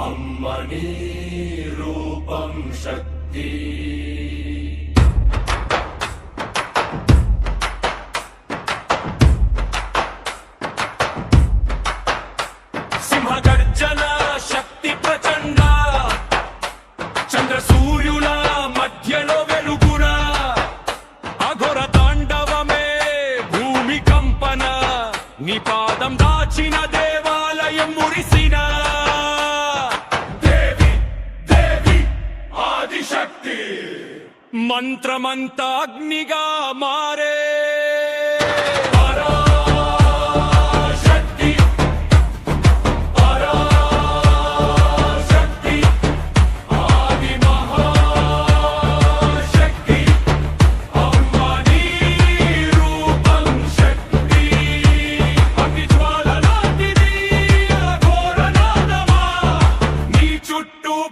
అమ్మని రూపం శక్తి సింహగర్జన శక్తి ప్రచండ చంద్ర సూర్యుల మధ్యలో వెలుగున అఘోర తాండవమే భూమి కంపన నీ పాదం దాచిన దేవాలయం మురిసిన దేవి దేవి ఆదిశక్తి మంత్రమంత అగ్నిగా మారే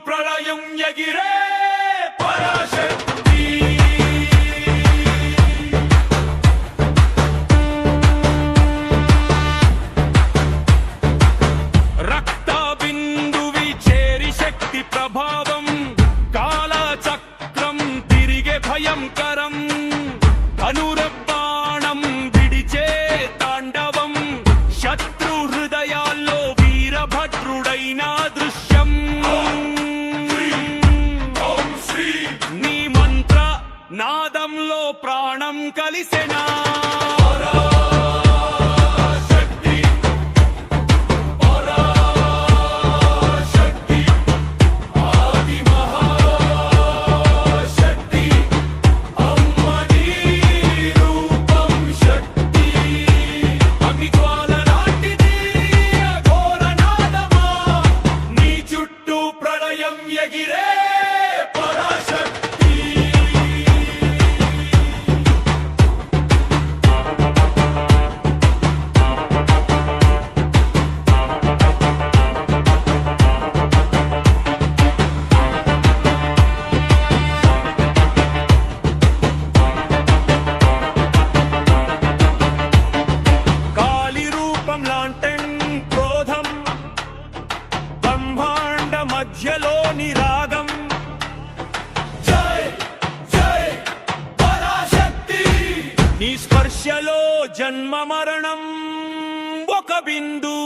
ప్రళయం ఎగిరే పరాశక్తి రక్త బిందువి చేరి శక్తి ప్రభావం కాలచక్రం తిరిగే భయంకరం అనురబాణం విడిచే తాండవం శత్రు హృదయాల్లో వీరభద్రుడైన దృశ్యం నాదంలో ప్రాణం కలిసెనా ఎగిరే పరాశక్తి కాళీ రూపం లాంటెన్ క్రోధం బ్రహ్మాండ మధ్యలోని రాగం జై జై పరాశక్తి నీ స్పర్శలో జన్మ మరణం ఒక బిందు